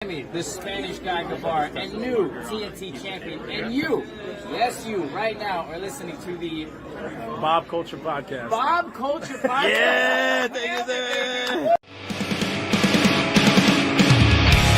The Spanish guy Gabar, and new TNT champion, and you, yes you, right now are listening to the Bob Culture Podcast. Bob Culture Podcast. Yeah, thank you, sir.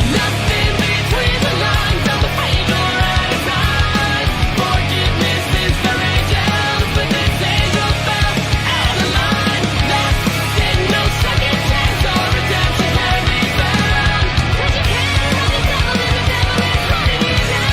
Nothing between the lines of the page or outside. Forgiveness is for angels, but this angel fell out of line. Lost in no second chance or redemption can be found. 'Cause you can't run the devil and the devil is running you down.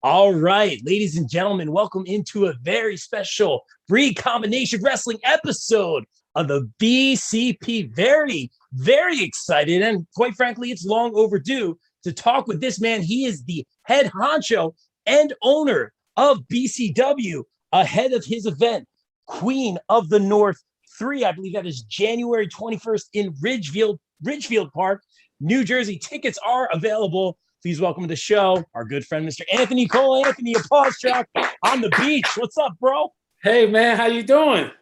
All right, ladies and gentlemen, welcome into a very special Brii combination wrestling episode of the BCP. Very, very excited, and quite frankly, it's long overdue to talk with this man. He is the head honcho and owner of BCW, ahead of his event, Queen of the North 3. I believe that is January 21st in Ridgefield Park, New Jersey. Tickets are available. Please welcome to the show our good friend, Mr. Anthony Cole. Anthony, a pause track on the beach. What's up, bro? Hey, man, how you doing?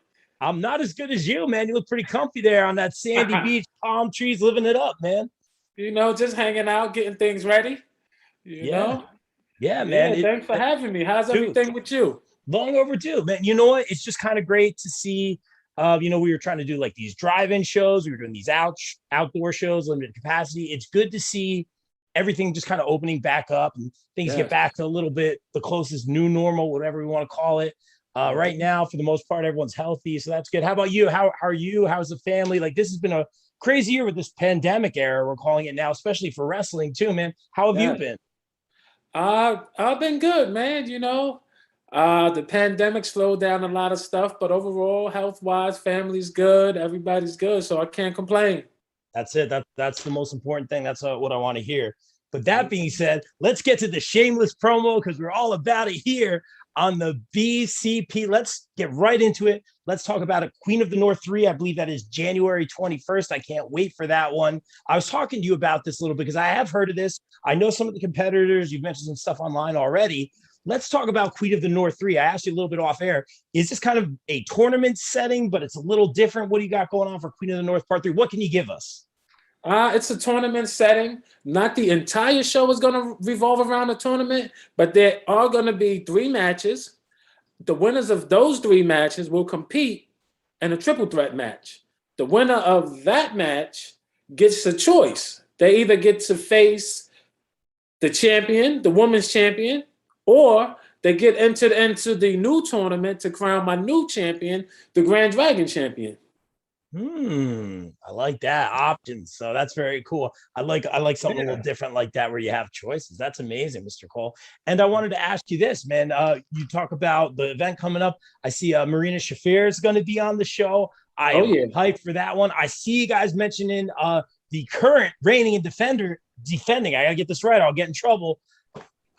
I'm not as good as you, man. You look pretty comfy there on that sandy beach, palm trees, living it up, man. You know, just hanging out, getting things ready. You know? Yeah, man. Yeah, thanks for having me. How's everything with you? Long overdue, man. You know what? It's just kind of great to see. We were trying to do like these drive-in shows. We were doing these outdoor shows, limited capacity. It's good to see everything just kind of opening back up and things get back to a little bit the closest new normal, whatever we want to call it. Right now, for the most part, everyone's healthy, so that's good. How about you? How are you? How's the family? Like, this has been a crazy year with this pandemic era, we're calling it now, especially for wrestling too, man. How have you been? I've been good, man. You know, the pandemic slowed down a lot of stuff, but overall, health-wise, family's good, everybody's good, so I can't complain. That's it. That's the most important thing. That's what I want to hear. But that being said, let's get to the shameless promo because we're all about it here on the BCP. Let's get right into it. Let's talk about it. Queen of the North 3. I believe that is January 21st. I can't wait for that one. I was talking to you about this a little bit because I have heard of this. I know some of the competitors. You've mentioned some stuff online already. Let's talk about Queen of the North 3. I asked you a little bit off air. Is this kind of a tournament setting, but it's a little different? What do you got going on for Queen of the North Part 3? What can you give us? It's a tournament setting. Not the entire show is going to revolve around the tournament, but there are going to be 3 matches. The winners of those 3 matches will compete in a triple threat match. The winner of that match gets a choice. They either get to face the champion, the women's champion, or they get entered into the new tournament to crown my new champion, the Grand Dragon champion. I like that options. So that's very cool. I like something a little different like that where you have choices. That's amazing, Mr. Cole. And I wanted to ask you this, man. You talk about the event coming up. I see Marina Shafir is going to be on the show. I am hyped for that one. I see you guys mentioning the current reigning and defending. I gotta get this right. I'll get in trouble.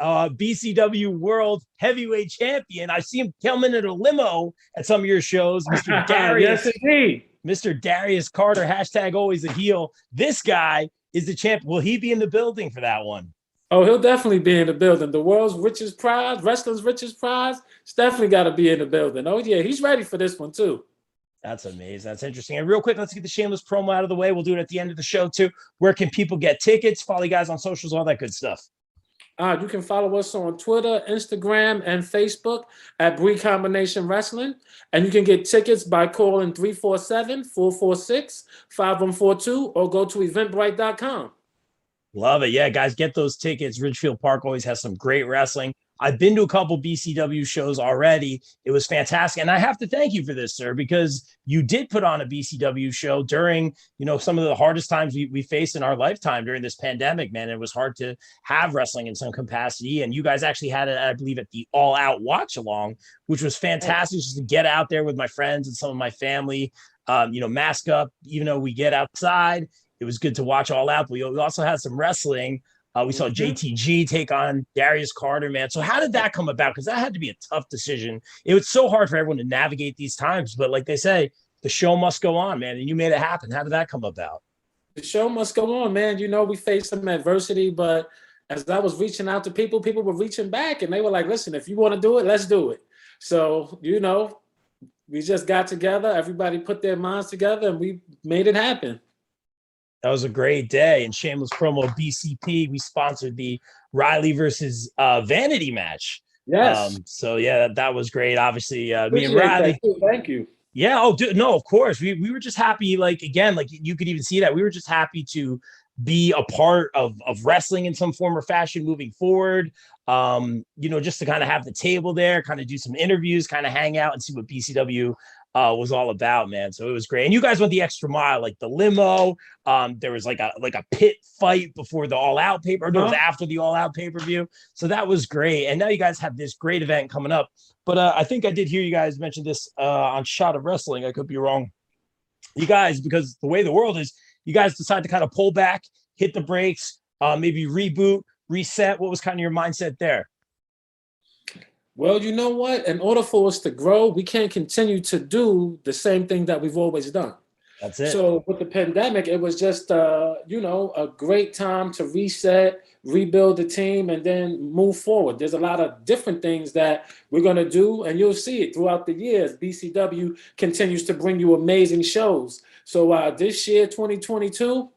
BCW World Heavyweight Champion. I see him coming in a limo at some of your shows, Mr. Darius. Yes, indeed. Mr. Darius Carter, hashtag always a heel. This guy is the champ. Will he be in the building for that one? Oh, he'll definitely be in the building. The world's richest prize, wrestler's richest prize, it's definitely got to be in the building. Oh, yeah, he's ready for this one, too. That's amazing. That's interesting. And real quick, let's get the shameless promo out of the way. We'll do it at the end of the show, too. Where can people get tickets? Follow you guys on socials, all that good stuff. You can follow us on Twitter, Instagram, and Facebook at Brii Combination Wrestling. And you can get tickets by calling 347-446-5142 or go to eventbrite.com. Love it. Yeah, guys, get those tickets. Ridgefield Park always has some great wrestling. I've been to a couple BCW shows already. It was fantastic. And I have to thank you for this, sir, because you did put on a BCW show during, some of the hardest times we faced in our lifetime during this pandemic, man. It was hard to have wrestling in some capacity. And you guys actually had it, I believe, at the All Out Watch Along, which was fantastic just to get out there with my friends and some of my family, mask up, even though we get outside. It was good to watch All Out. But we also had some wrestling. We saw JTG take on Darius Carter, man. So how did that come about? Because that had to be a tough decision. It was so hard for everyone to navigate these times. But like they say, the show must go on, man. And you made it happen. How did that come about? The show must go on, man. You know, we faced some adversity, but as I was reaching out to people, people were reaching back and they were like, listen, if you want to do it, let's do it. So, you know, we just got together. Everybody put their minds together and we made it happen. That was a great day. And shameless promo, BCP, we sponsored the Riley versus Vanity match. Yes. So, yeah, that was great. Obviously, me and Riley. Thank you. Yeah. Oh, dude, no, of course. We were just happy. Like, again, like you could even see that. We were just happy to be a part of wrestling in some form or fashion moving forward. You know, just to kind of have the table there, kind of do some interviews, kind of hang out and see what BCW was all about, man. So it was great. And you guys went the extra mile, like the limo. There was like a pit fight before the All Out paper, or no, it was after the All Out pay-per-view. So that was great. And now you guys have this great event coming up. But I think I did hear you guys mention this on Shot of Wrestling. I could be wrong. You guys, because the way the world is, you guys decide to kind of pull back, hit the brakes, maybe reboot, reset. What was kind of your mindset there? Well, you know what? In order for us to grow, we can't continue to do the same thing that we've always done. That's it. So with the pandemic, it was just, you know, a great time to reset, rebuild the team, and then move forward. There's a lot of different things that we're going to do, and you'll see it throughout the years. BCW continues to bring you amazing shows. So this year, 2022,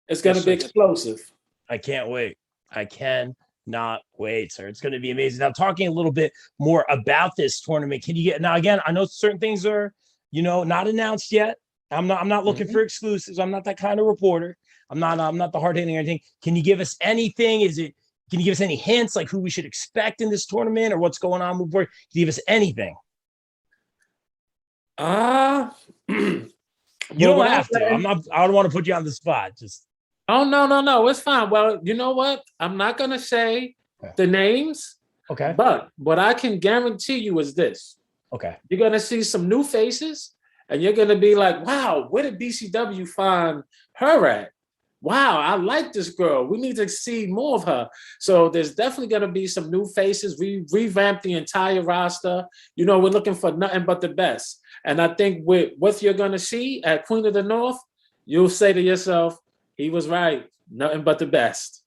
it's going to be explosive. I can't wait. I cannot wait, sir. It's going to be amazing. Now, talking a little bit more about this tournament, can you get, now again, I know certain things are, you know, not announced yet. I'm not looking for exclusives. I'm not that kind of reporter. I'm not the hard hitting or anything. Can you give us anything? Can you give us any hints, like who we should expect in this tournament or what's going on moving forward? Can you give us anything? You don't have to. I don't want to put you on the spot. Just. Oh, no. It's fine. Well, you know what? I'm not going to say the names. Okay. But what I can guarantee you is this. Okay. You're going to see some new faces and you're going to be like, wow, where did BCW find her at? Wow, I like this girl. We need to see more of her. So there's definitely going to be some new faces. We revamped the entire roster. You know, we're looking for nothing but the best. And I think with what you're going to see at Queen of the North, you'll say to yourself, he was right. Nothing but the best.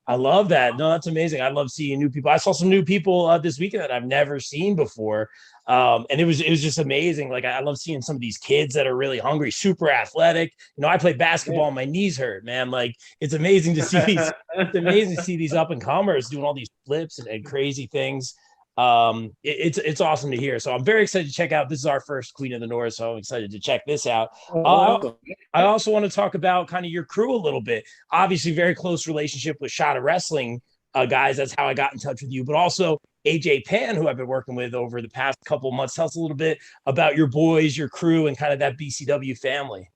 I love that. No, that's amazing. I love seeing new people. I saw some new people this weekend that I've never seen before. And it was just amazing. Like, I love seeing some of these kids that are really hungry, super athletic. You know, I play basketball and my knees hurt, man. Like, it's amazing to see these, it's amazing to see these up and comers doing all these flips and crazy things. It's awesome to hear. So I'm very excited to check out. This is our first Queen of the North, so I'm excited to check this out. I also want to talk about kind of your crew a little bit. Obviously, very close relationship with Shot of Wrestling guys. That's how I got in touch with you, but also AJ Pan, who I've been working with over the past couple of months. Tell us a little bit about your boys, your crew, and kind of that BCW family.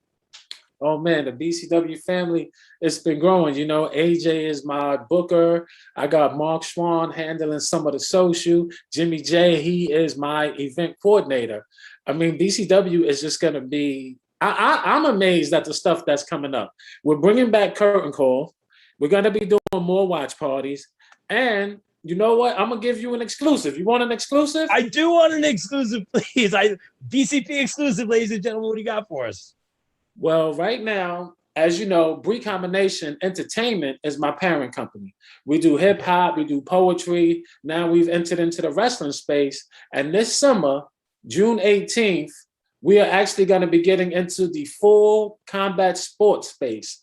Oh man, the BCW family, it's been growing. You know, AJ is my booker. I got Mark Schwann handling some of the social. Jimmy J, he is my event coordinator. I mean, BCW is just going to be, I'm amazed at the stuff that's coming up. We're bringing back Curtain Call. We're going to be doing more watch parties. And you know what? I'm going to give you an exclusive. You want an exclusive? I do want an exclusive, please. BCP exclusive, ladies and gentlemen. What do you got for us? Well, right now, as you know, Brii Combination Entertainment is my parent company. We do hip hop, we do poetry. Now we've entered into the wrestling space. And this summer, June 18th, we are actually going to be getting into the full combat sports space.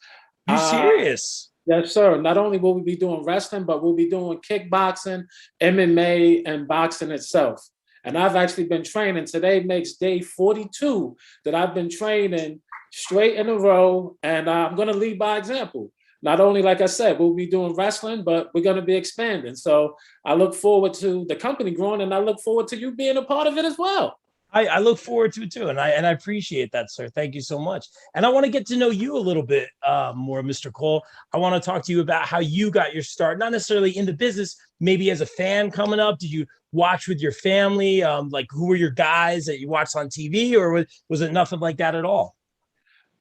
You serious? Yes, sir. Not only will we be doing wrestling, but we'll be doing kickboxing, MMA, and boxing itself. And I've actually been training. Today makes day 42 that I've been training straight in a row, and I'm going to lead by example. Not only, like I said, we'll be doing wrestling, but we're going to be expanding. So I look forward to the company growing, and I look forward to you being a part of it as well. I look forward to it too, and I appreciate that, sir. Thank you so much. And I want to get to know you a little bit more, Mr. Cole. I want to talk to you about how you got your start, not necessarily in the business, maybe as a fan coming up. Did you watch with your family? Like, who were your guys that you watched on TV, or was it nothing like that at all?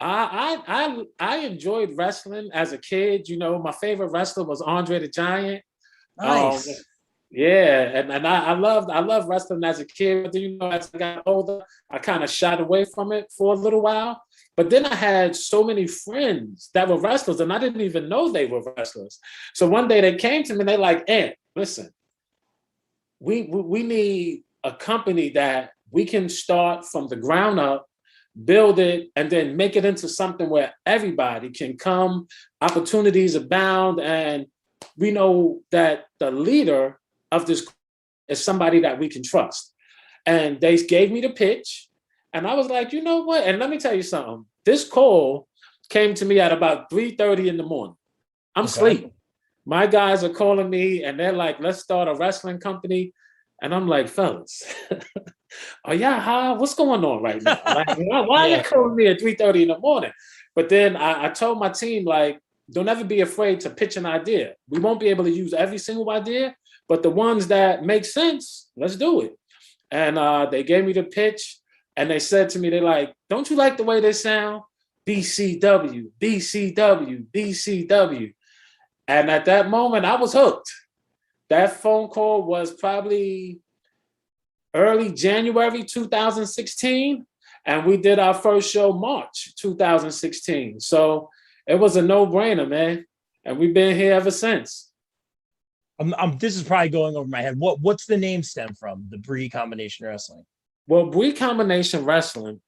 I enjoyed wrestling as a kid. You know, my favorite wrestler was Andre the Giant. Nice. Yeah, and I loved wrestling as a kid, but then, you know, as I got older, I kind of shied away from it for a little while. But then I had so many friends that were wrestlers, and I didn't even know they were wrestlers. So one day they came to me and they're like, "Aunt, listen, we need a company that we can start from the ground up, build it, and then make it into something where everybody can come, opportunities abound, and we know that the leader of this is somebody that we can trust." And they gave me the pitch, and I was like, you know what? And let me tell you something. This call came to me at about 3:30 in the morning. I'm sleeping. My guys are calling me, and they're like, "Let's start a wrestling company." And I'm like, "Fellas, are y'all high? What's going on right now? Like, why are you calling me at 3:30 in the morning?" But then I told my team, like, don't ever be afraid to pitch an idea. We won't be able to use every single idea, but the ones that make sense, let's do it. And they gave me the pitch, and they said to me, they're like, "Don't you like the way they sound? BCW, BCW, BCW." And at that moment, I was hooked. That phone call was probably early January 2016, and we did our first show March 2016. So it was a no-brainer, man. And we've been here ever since. This is probably going over my head. What's the name stem from? The Brii Combination Wrestling. Well, Brii Combination Wrestling,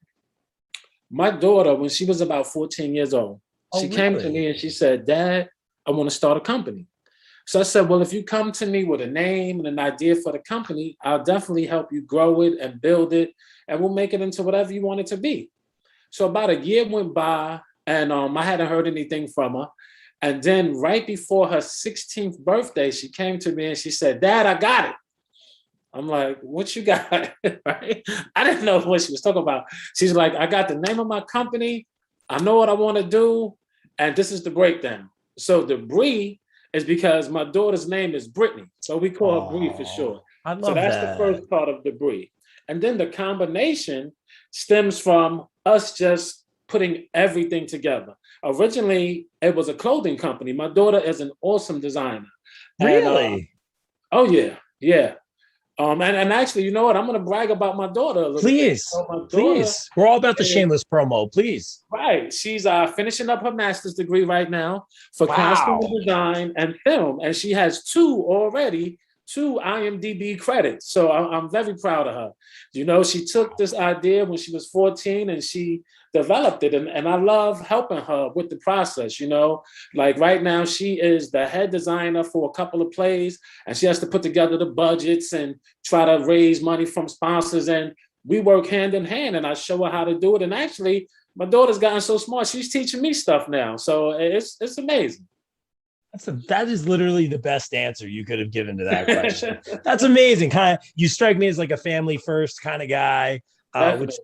my daughter, when she was about 14 years old, she came to me and she said, "Dad, I want to start a company." So I said, "Well, if you come to me with a name and an idea for the company, I'll definitely help you grow it and build it, and we'll make it into whatever you want it to be." So about a year went by, and I hadn't heard anything from her. And then right before her 16th birthday, she came to me and she said, "Dad, I got it." I'm like, "What you got?" Right? I didn't know what she was talking about. She's like, "I got the name of my company. I know what I want to do. And this is the breakdown." So the Brii is because my daughter's name is Brittany. So we call her Brii for short. I love So that's that. the first part of the Brii. And then the combination stems from us just putting everything together. Originally, it was a clothing company. My daughter is an awesome designer. Really? And, oh, yeah. Yeah. And actually, you know what? I'm going to brag about my daughter a little bit. So my daughter, Please. We're all about the shameless promo. Please. right. She's finishing up her master's degree right now for costume design and film. And she has two IMDb credits. So I'm very proud of her. You know, she took this idea when she was 14 and she developed it. And I love helping her with the process, you know. Like right now, she is the head designer for a couple of plays, and she has to put together the budgets and try to raise money from sponsors. And we work hand in hand, and I show her how to do it. And actually, my daughter's gotten so smart, she's teaching me stuff now. So it's amazing. That is literally the best answer you could have given to that question. That's amazing. You strike me as like a family first kind of guy, which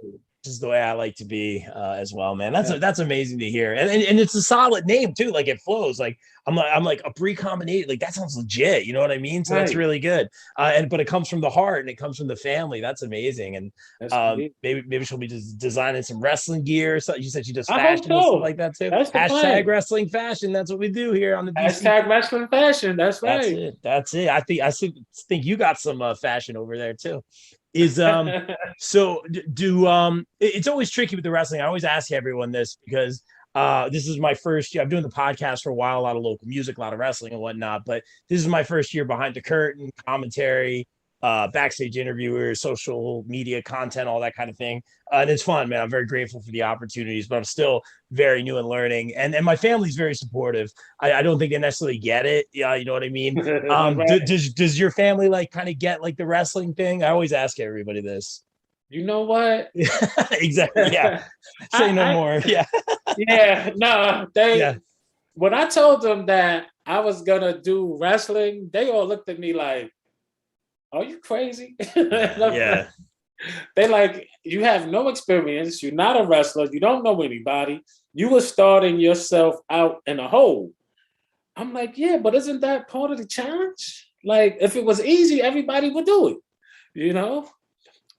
is the way I like to be as well, man. That's amazing to hear, and it's a solid name too. Like it flows. Like I'm like a Brii combination. Like that sounds legit. You know what I mean? So that's really good. But it comes from the heart and it comes from the family. That's amazing. And maybe she'll be just designing some wrestling gear. So you said she does fashion and stuff like that too. Hashtag wrestling fashion. That's what we do here on the BC. Hashtag wrestling fashion. That's right. That's it. I think you got some fashion over there too. Is so do it's always tricky with the wrestling. I always ask everyone this because this is my first year. I'm doing the podcast for a while, a lot of local music, a lot of wrestling and whatnot, but this is my first year behind the curtain, commentary, backstage interviewers, social media content, all that kind of thing. And it's fun, man. I'm very grateful for the opportunities, but I'm still very new and learning. And my family's very supportive. I don't think they necessarily get it. Yeah, you know what I mean? Right. Does your family like kind of get like the wrestling thing? I always ask everybody this. You know what? Exactly. Yeah. Say no more. Yeah. Yeah. No, when I told them that I was gonna do wrestling, they all looked at me like, "Are you crazy?" Yeah. They like, "You have no experience. You're not a wrestler. You don't know anybody. You were starting yourself out in a hole." I'm like, "Yeah, but isn't that part of the challenge? Like, if it was easy, everybody would do it, you know?"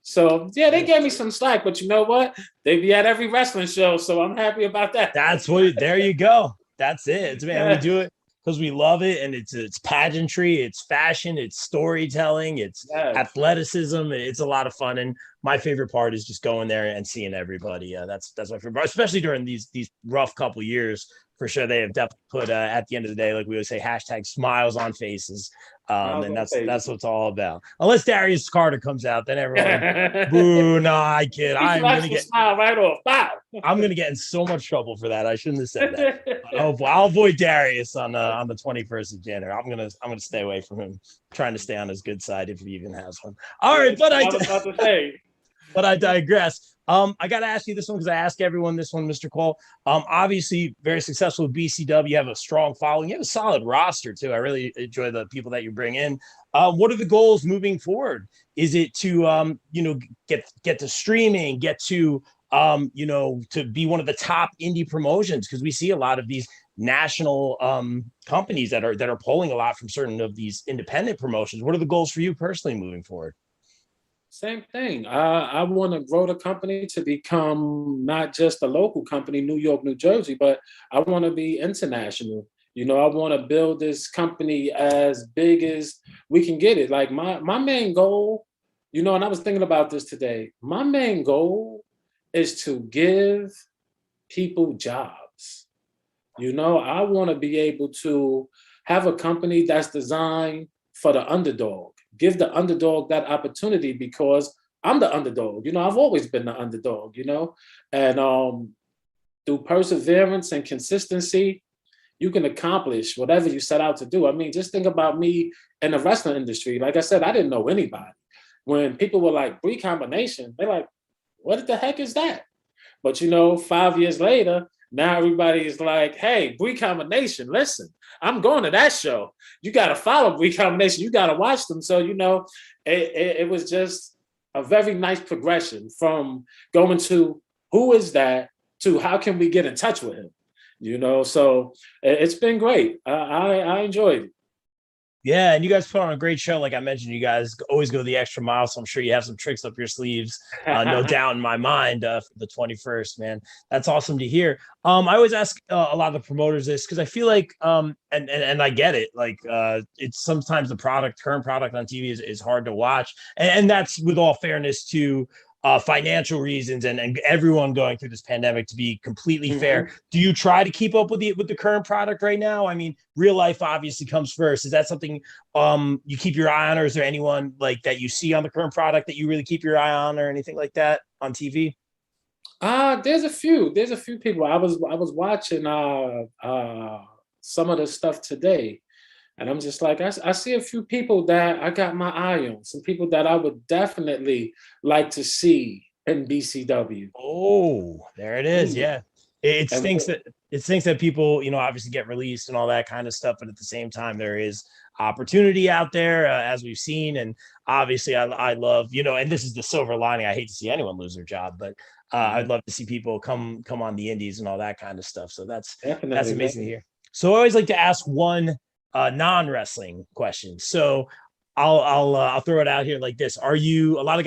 So yeah, they gave me some slack, but you know what? They be at every wrestling show, so I'm happy about that. That's what. There you go. That's it. It's, man, we Yeah. do it because we love it, and it's pageantry, it's fashion, it's storytelling, it's Yes. athleticism. It's a lot of fun, and my favorite part is just going there and seeing everybody. That's my favorite part, especially during these rough couple years. For sure, they have definitely put at the end of the day, like we would say, hashtag smiles on faces, and that's what it's all about. Unless Darius Carter comes out, then everyone, boo, no, I kid. I'm gonna get smile right off. Wow. I'm gonna get in so much trouble for that. I shouldn't have said that. I'll avoid Darius on the 21st of January. I'm gonna stay away from him. Trying to stay on his good side if he even has one. All right, but I was about to say. but I digress. I got to ask you this one because I ask everyone this one, Mr. Cole. Obviously, very successful with BCW. You have a strong following. You have a solid roster, too. I really enjoy the people that you bring in. What are the goals moving forward? Is it to, get to streaming, get to, to be one of the top indie promotions? Because we see a lot of these national companies that are pulling a lot from certain of these independent promotions. What are the goals for you personally moving forward? Same thing. I want to grow the company to become not just a local company, New York, New Jersey, but I want to be international. I want to build this company as big as we can get it. Like my main goal, and I was thinking about this today. My main goal is to give people jobs. I want to be able to have a company that's designed for the underdog. Give the underdog that opportunity because I'm the underdog. I've always been the underdog, and through perseverance and consistency, you can accomplish whatever you set out to do. I mean, just think about me in the wrestling industry. Like I said, I didn't know anybody. When people were like, Brii combination, they're like, what the heck is that? But 5 years later, now everybody is like, hey, Brii combination, listen, I'm going to that show. You got to follow Brii combination. You got to watch them. So, it was just a very nice progression from going to who is that to how can we get in touch with him? So it's been great. I enjoyed it. Yeah, and you guys put on a great show. Like I mentioned, you guys always go the extra mile. So I'm sure you have some tricks up your sleeves, no doubt in my mind, for the 21st, man. That's awesome to hear. I always ask a lot of the promoters this because I feel like, and I get it. Like it's sometimes the current product on TV is hard to watch, and that's with all fairness to financial reasons and everyone going through this pandemic, to be completely fair. Do you try to keep up with the current product right now? I mean, real life obviously comes first. Is that something you keep your eye on, or is there anyone like that you see on the current product that you really keep your eye on, or anything like that on TV? There's a few people. I was watching some of the stuff today. And I'm just like, I see a few people that I got my eye on, some people that I would definitely like to see in BCW. Oh, there it is. Yeah. It stinks that people, obviously get released and all that kind of stuff. But at the same time, there is opportunity out there, as we've seen. And obviously I love, and this is the silver lining. I hate to see anyone lose their job, but I'd love to see people come on the indies and all that kind of stuff. So that's amazing to hear. So I always like to ask one non-wrestling question. So I'll throw it out here like this. Are you, a lot of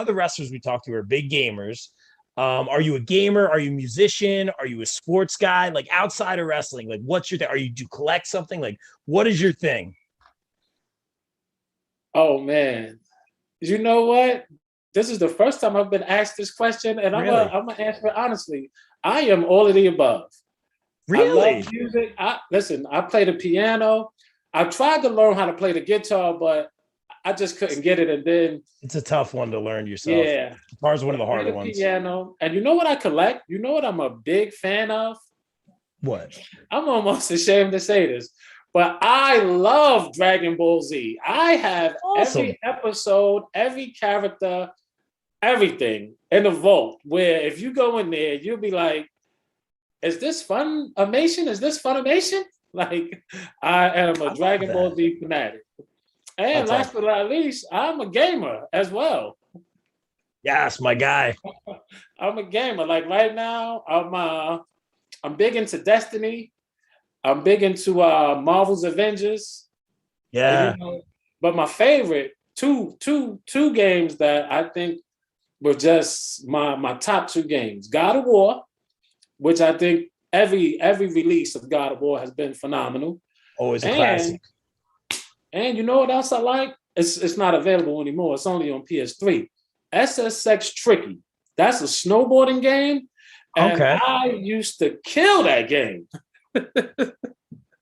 the wrestlers we talk to are big gamers. Are you a gamer? Are you a musician? Are you a sports guy? Like outside of wrestling, like what's your thing? Do you collect something? Like what is your thing? Oh man. You know what? This is the first time I've been asked this question, and Really? I'm gonna answer it honestly. I am all of the above. Really? I love music. I play the piano. I tried to learn how to play the guitar, but I just couldn't get it. And then It's a tough one to learn yourself. yeah, Guitar's one of the harder ones. Piano. And you know what I collect? You know what I'm a big fan of? What? I'm almost ashamed to say this, but I love Dragon Ball Z. I have every episode, every character, everything in the vault, where if you go in there, you'll be like, is this Funimation? Is this Funimation? Like, I am a Dragon Ball Z fanatic. And last but not least, I'm a gamer as well. Yes, my guy. I'm a gamer. Like right now, I'm big into Destiny. I'm big into Marvel's Avengers. Yeah. But my favorite two games that I think were just my top two games. God of War, which I think every release of God of War has been phenomenal. Always a classic. And you know what else I like? It's not available anymore. It's only on PS3. SSX Tricky. That's a snowboarding game. And Okay. I used to kill that game.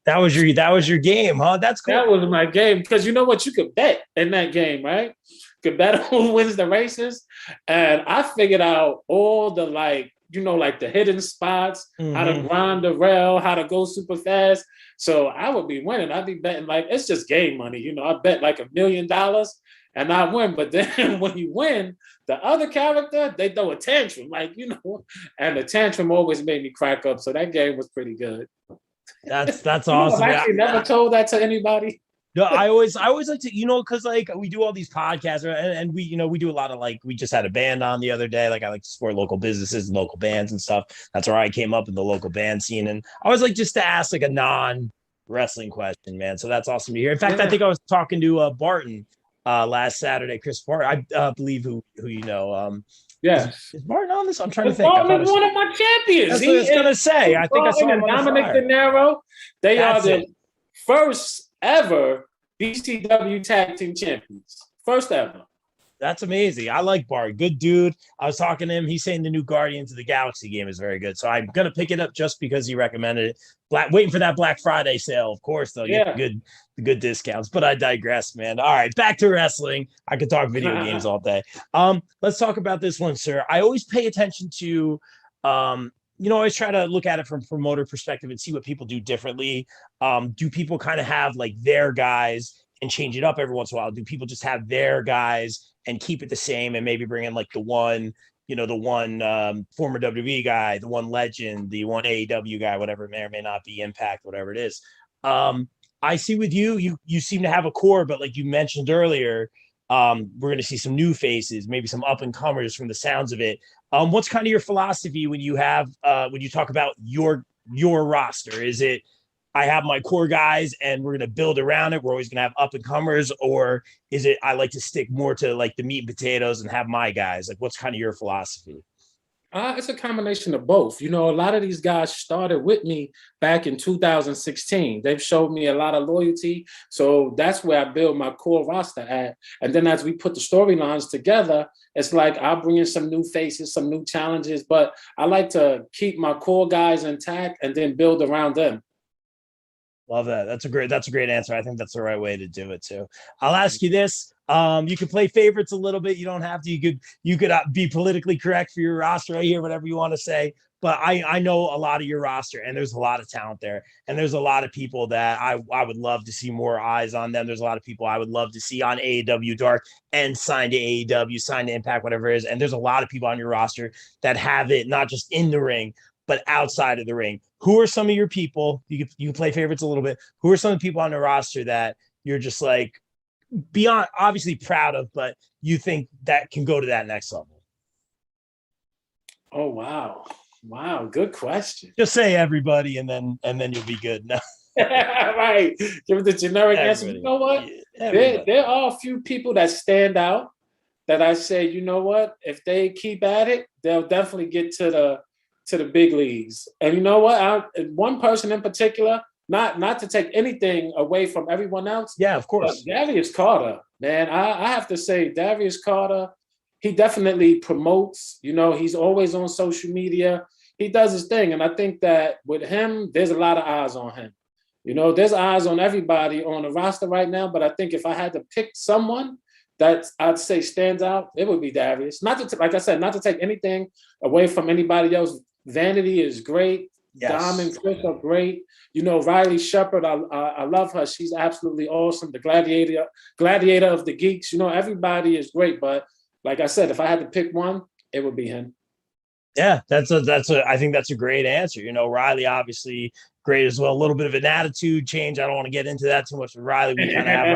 That was your game, huh? That's cool. That was my game. Because you know what? You could bet in that game, right? You could bet who wins the races. And I figured out all the like the hidden spots, how to grind the rail, how to go super fast. So I would be winning. I'd be betting like it's just game money. I bet like $1 million and I win. But then when you win, the other character, they throw a tantrum, and the tantrum always made me crack up. So that game was pretty good. That's awesome. I've actually never told that to anybody. No, I always like to, because like we do all these podcasts and we do a lot of we just had a band on the other day. Like I like to support local businesses and local bands and stuff. That's where I came up in the local band scene. And I was like, just to ask like a non-wrestling question, man. So that's awesome to hear. In fact, I think I was talking to Barton last Saturday, Chris Barton, I believe who you know. Yeah. Is Barton on this? I'm trying to think. Barton is one of my champions. That's what I was going to say. I think I saw him on Dominic De Niro. They are the first ever BCW tag team champions. First ever. That's amazing. I like Bart. Good dude. I was talking to him. He's saying the new Guardians of the Galaxy game is very good. So I'm going to pick it up just because he recommended it. Waiting for that Black Friday sale. Of course, they'll get good discounts. But I digress, man. All right, back to wrestling. I could talk video games all day. Let's talk about this one, sir. I always pay attention to I always try to look at it from a promoter perspective and see what people do differently. Do people kind of have like their guys and change it up every once in a while? Do people just have their guys and keep it the same and maybe bring in like the one former WWE guy, the one legend, the one AEW guy, whatever it may or may not be, Impact, whatever it is. I see with you seem to have a core, but like you mentioned earlier, we're going to see some new faces, maybe some up and comers from the sounds of it. What's kind of your philosophy when you talk about your roster? Is it, I have my core guys and we're going to build around it, we're always going to have up and comers, or is it, I like to stick more to like the meat and potatoes and have my guys? Like, what's kind of your philosophy? It's a combination of both. A lot of these guys started with me back in 2016. They've showed me a lot of loyalty. So that's where I build my core roster at. And then as we put the storylines together, it's like I'll bring in some new faces, some new challenges, but I like to keep my core guys intact and then build around them. Love that. That's a great answer. I think that's the right way to do it too. I'll ask you this. You can play favorites a little bit. You don't have to. You could be politically correct for your roster right here, whatever you want to say. But I know a lot of your roster, and there's a lot of talent there, and there's a lot of people that I would love to see more eyes on them. There's a lot of people I would love to see on AEW Dark and sign to AEW, sign to Impact, whatever it is. And there's a lot of people on your roster that have it not just in the ring, but outside of the ring. Who are some of your people? You can play favorites a little bit. Who are some of the people on the roster that you're just like beyond obviously proud of, but you think that can go to that next level? Oh, wow. Good question. Just say everybody and then you'll be good. No. Right. Give it the generic answer. You know what? There are a few people that stand out that I say, you know what? If they keep at it, they'll definitely get to the big leagues. And you know what? One person in particular, not to take anything away from everyone else. Yeah, of course. Darius Carter, man. I have to say, Darius Carter, he definitely promotes. He's always on social media. He does his thing. And I think that with him, there's a lot of eyes on him. There's eyes on everybody on the roster right now. But I think if I had to pick someone that I'd say stands out, it would be Darius. Like I said, not to take anything away from anybody else. Vanity is great. Yes. Dom and Chris are great. Riley Shepard, I love her. She's absolutely awesome. The gladiator of the geeks. Everybody is great. But like I said, if I had to pick one, it would be him. Yeah, I think that's a great answer. Riley obviously great as well. A little bit of an attitude change. I don't want to get into that too much with Riley. We kind of have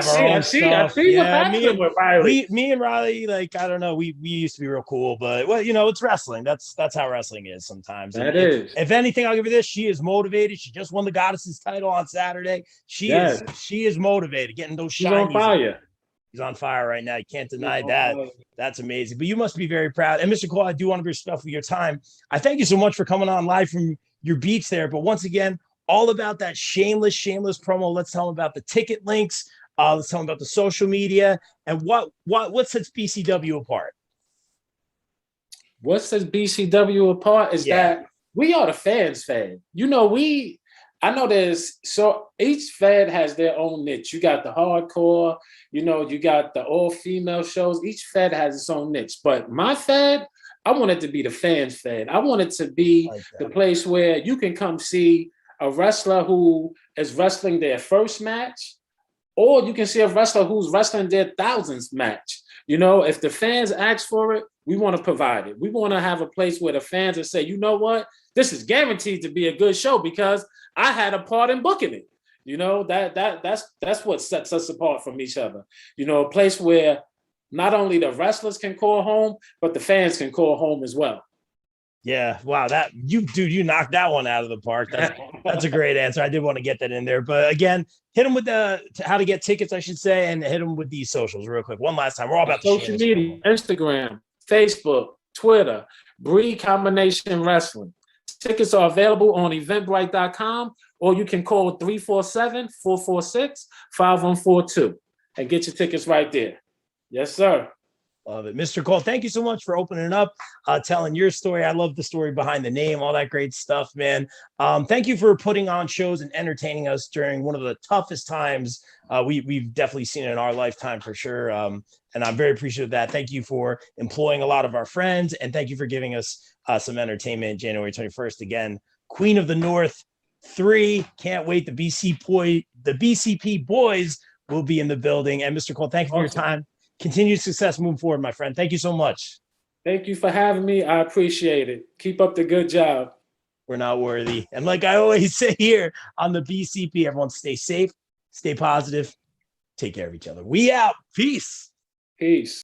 our own stuff. With Riley. Me and Riley, like, I don't know. We used to be real cool, but it's wrestling. That's how wrestling is sometimes. If anything, I'll give her this. She is motivated. She just won the Goddesses title on Saturday. She is motivated, getting those shinies. She's on fire. He's on fire right now. You can't deny that. That's amazing. But you must be very proud. And Mr. Cole, I do want to be respectful of your time. I thank you so much for coming on live from your beach there. But once again, all about that shameless promo. Let's tell them about the ticket links. Let's tell them about the social media and what sets BCW apart. What sets BCW apart is that we are the fans fan. You know, I know each fan has their own niche. You got the hardcore, you know, you got the all-female shows. Each fan has its own niche. But my fan, I want it to be the fans fan. I want it to be the place where you can come see a wrestler who is wrestling their first match, or you can see a wrestler who's wrestling their thousandth match. You know, if the fans ask for it, we want to provide it. We want to have a place where the fans will say, you know what, this is guaranteed to be a good show because I had a part in booking it. You know, that's what sets us apart from each other. You know, a place where not only the wrestlers can call home, but the fans can call home as well. Yeah, wow, you knocked that one out of the park. That's a great answer. I did want to get that in there, but again, hit them with how to get tickets, I should say, and hit them with these socials real quick. One last time, we're all about social media: Instagram, Facebook, Twitter, Brii Combination Wrestling. Tickets are available on Eventbrite.com, or you can call 347-446-5142 and get your tickets right there. Yes, sir. Love it. Mr. Cole, thank you so much for opening up, telling your story. I love the story behind the name, all that great stuff, man. Thank you for putting on shows and entertaining us during one of the toughest times we've definitely seen in our lifetime for sure. And I'm very appreciative of that. Thank you for employing a lot of our friends, and thank you for giving us some entertainment January 21st. Again, Queen of the North 3. Can't wait. The BCP boys will be in the building. And Mr. Cole, thank you for your time. Continued success moving forward, my friend. Thank you so much. Thank you for having me. I appreciate it. Keep up the good job. We're not worthy. And like I always say here on the BCP, everyone stay safe, stay positive, take care of each other. We out. Peace. Peace.